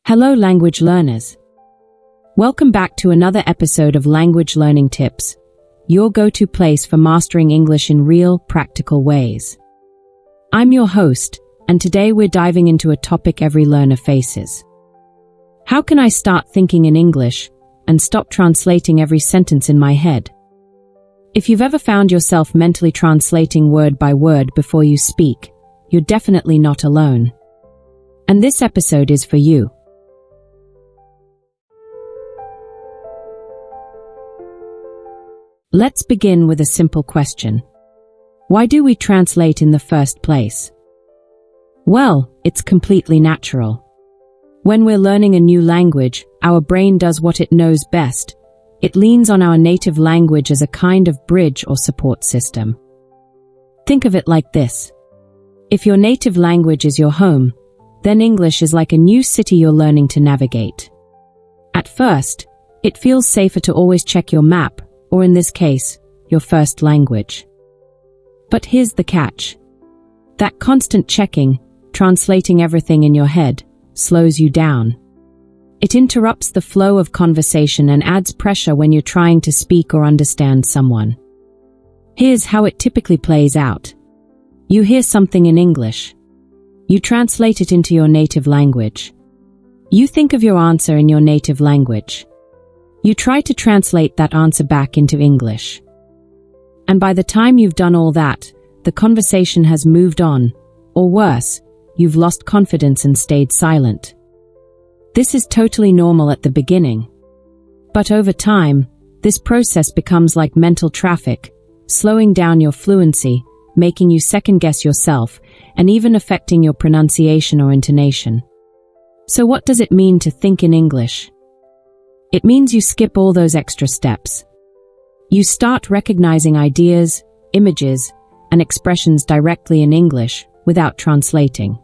Hello, language learners. Welcome back to another episode of Language Learning Tips, your go-to place for mastering English in real, practical ways. I'm your host, and today we're diving into a topic every learner faces. How can I start thinking in English and stop translating every sentence in my head? If you've ever found yourself mentally translating word by word before you speak, you're definitely not alone. And this episode is for you. Let's begin with a simple question. Why do we translate in the first place? Well, it's completely natural. When we're learning a new language, our brain does what it knows best. It leans on our native language as a kind of bridge or support system. Think of it like this. If your native language is your home, then English is like a new city you're learning to navigate. At first, it feels safer to always check your map, or in this case, your first language. But here's the catch. That constant checking, translating everything in your head, slows you down. It interrupts the flow of conversation and adds pressure when you're trying to speak or understand someone. Here's how it typically plays out. You hear something in English. You translate it into your native language. You think of your answer in your native language. You try to translate that answer back into English. And by the time you've done all that, the conversation has moved on, or worse, you've lost confidence and stayed silent. This is totally normal at the beginning. But over time, this process becomes like mental traffic, slowing down your fluency, making you second-guess yourself, and even affecting your pronunciation or intonation. So what does it mean to think in English? It means you skip all those extra steps. You start recognizing ideas, images, and expressions directly in English without translating.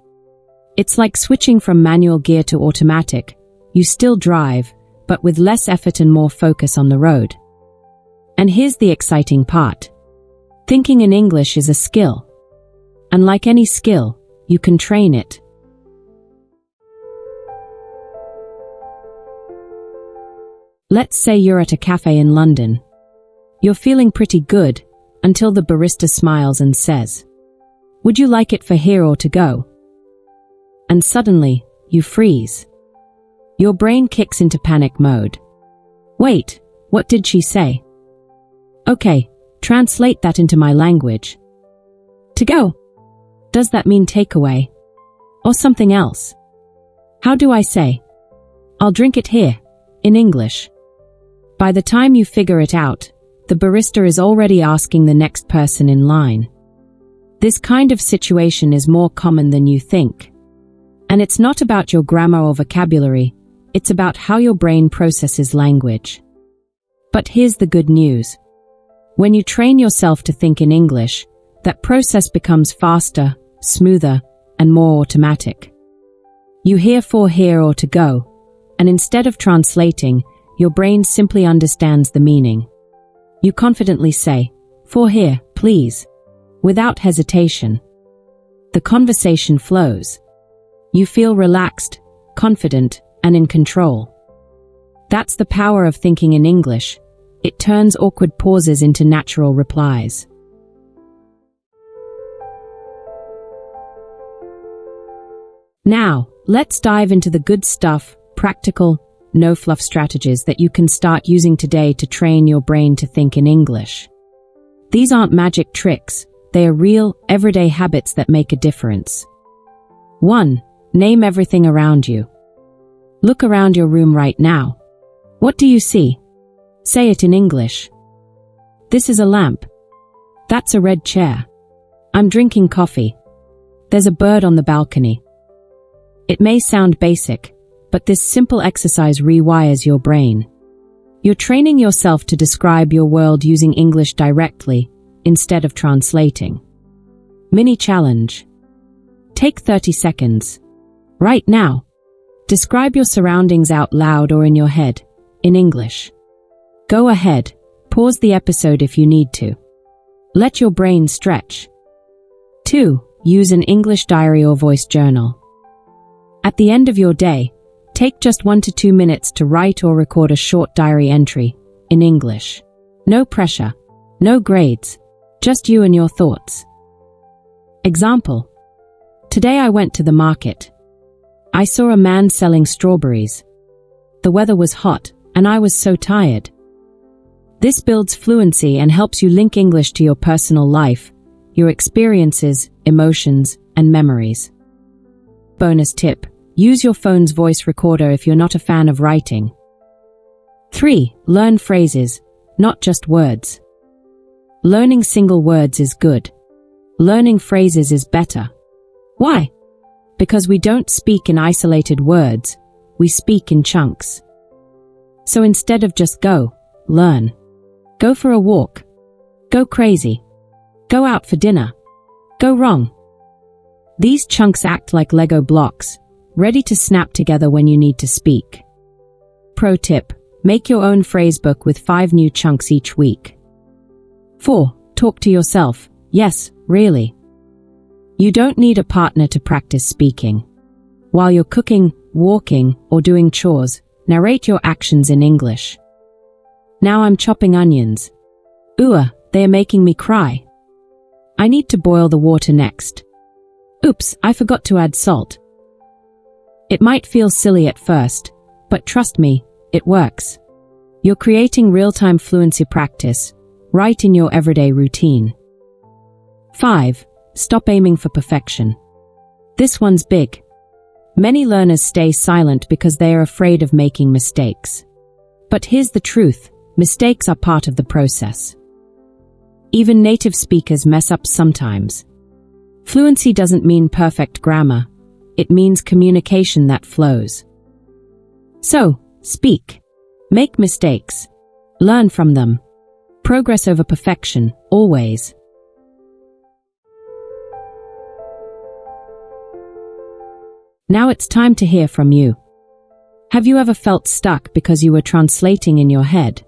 It's like switching from manual gear to automatic. You still drive, but with less effort and more focus on the road. And here's the exciting part. Thinking in English is a skill. And like any skill, you can train it. Let's say you're at a cafe in London. You're feeling pretty good until the barista smiles and says, "Would you like it for here or to go?" And suddenly, you freeze. Your brain kicks into panic mode. Wait, what did she say? Okay, translate that into my language. To go. Does that mean takeaway? Or something else? How do I say, "I'll drink it here," in English? By the time you figure it out, the barista is already asking the next person in line. This kind of situation is more common than you think. And it's not about your grammar or vocabulary, it's about how your brain processes language. But here's the good news. When you train yourself to think in English, that process becomes faster, smoother, and more automatic. You hear "for here" or "to go," and instead of translating, your brain simply understands the meaning. You confidently say, "For here, please," without hesitation. The conversation flows. You feel relaxed, confident, and in control. That's the power of thinking in English. It turns awkward pauses into natural replies. Now, let's dive into the good stuff, practical, no-fluff strategies that you can start using today to train your brain to think in English. These aren't magic tricks, they are real, everyday habits that make a difference. 1. Name everything around you. Look around your room right now. What do you see? Say it in English. This is a lamp. That's a red chair. I'm drinking coffee. There's a bird on the balcony. It may sound basic, but this simple exercise rewires your brain. You're training yourself to describe your world using English directly, instead of translating. Mini challenge. Take 30 seconds. Right now. Describe your surroundings out loud or in your head, in English. Go ahead, pause the episode if you need to. Let your brain stretch. 2. Use an English diary or voice journal. At the end of your day, Take just 1 to 2 minutes to write or record a short diary entry in English. No pressure, no grades, just you and your thoughts. Example: today I went to the market. I saw a man selling strawberries. The weather was hot, and I was so tired. This builds fluency and helps you link English to your personal life, your experiences, emotions, and memories. Bonus tip: use your phone's voice recorder if you're not a fan of writing. 3. Learn phrases, not just words. Learning single words is good. Learning phrases is better. Why? Because we don't speak in isolated words, we speak in chunks. So instead of just go, learn. Go for a walk. Go crazy. Go out for dinner. Go wrong. These chunks act like Lego blocks, ready to snap together when you need to speak. Pro tip: make your own phrasebook with 5 new chunks each week. 4. Talk to yourself. Yes, really. You don't need a partner to practice speaking. While you're cooking, walking, or doing chores, narrate your actions in English. Now I'm chopping onions. Ooh, they are making me cry. I need to boil the water next. Oops, I forgot to add salt. It might feel silly at first, but trust me, it works. You're creating real-time fluency practice, right in your everyday routine. 5. Stop aiming for perfection. This one's big. Many learners stay silent because they are afraid of making mistakes. But here's the truth: mistakes are part of the process. Even native speakers mess up sometimes. Fluency doesn't mean perfect grammar. It means communication that flows. So, speak. Make mistakes. Learn from them. Progress over perfection, always. Now it's time to hear from you. Have you ever felt stuck because you were translating in your head?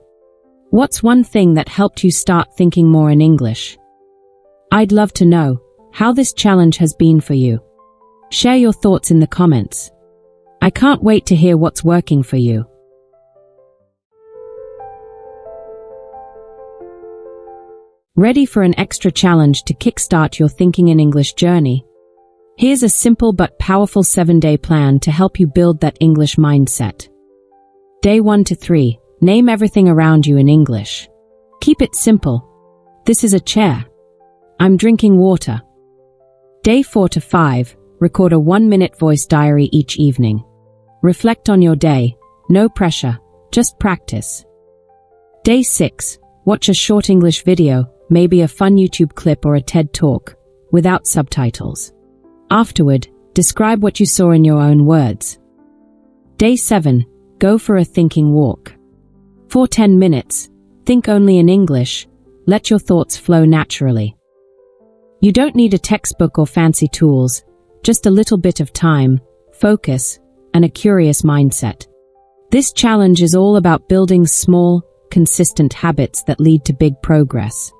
What's one thing that helped you start thinking more in English? I'd love to know how this challenge has been for you. Share your thoughts in the comments. I can't wait to hear what's working for you. Ready for an extra challenge to kickstart your thinking in English journey? Here's a simple but powerful 7-day plan to help you build that English mindset. Day 1 to 3. Name everything around you in English. Keep it simple. This is a chair. I'm drinking water. Day 4 to 5. Record a 1-minute voice diary each evening. Reflect on your day. No pressure, just practice. Day 6. Watch a short English video, maybe a fun YouTube clip or a TED Talk, without subtitles. Afterward, describe what you saw in your own words. Day 7. Go for a thinking walk. For 10 minutes, think only in English. Let your thoughts flow naturally. You don't need a textbook or fancy tools, just a little bit of time, focus, and a curious mindset. This challenge is all about building small, consistent habits that lead to big progress.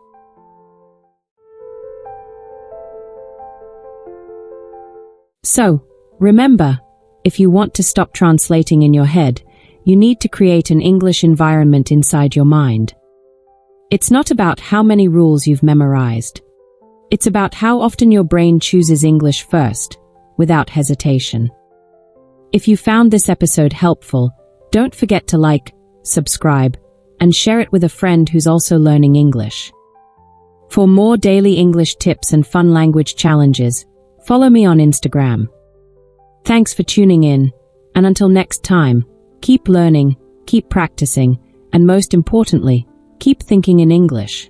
So, remember, if you want to stop translating in your head, you need to create an English environment inside your mind. It's not about how many rules you've memorized. It's about how often your brain chooses English first, without hesitation. If you found this episode helpful, don't forget to like, subscribe, and share it with a friend who's also learning English. For more daily English tips and fun language challenges, follow me on Instagram. Thanks for tuning in, and until next time, keep learning, keep practicing, and most importantly, keep thinking in English.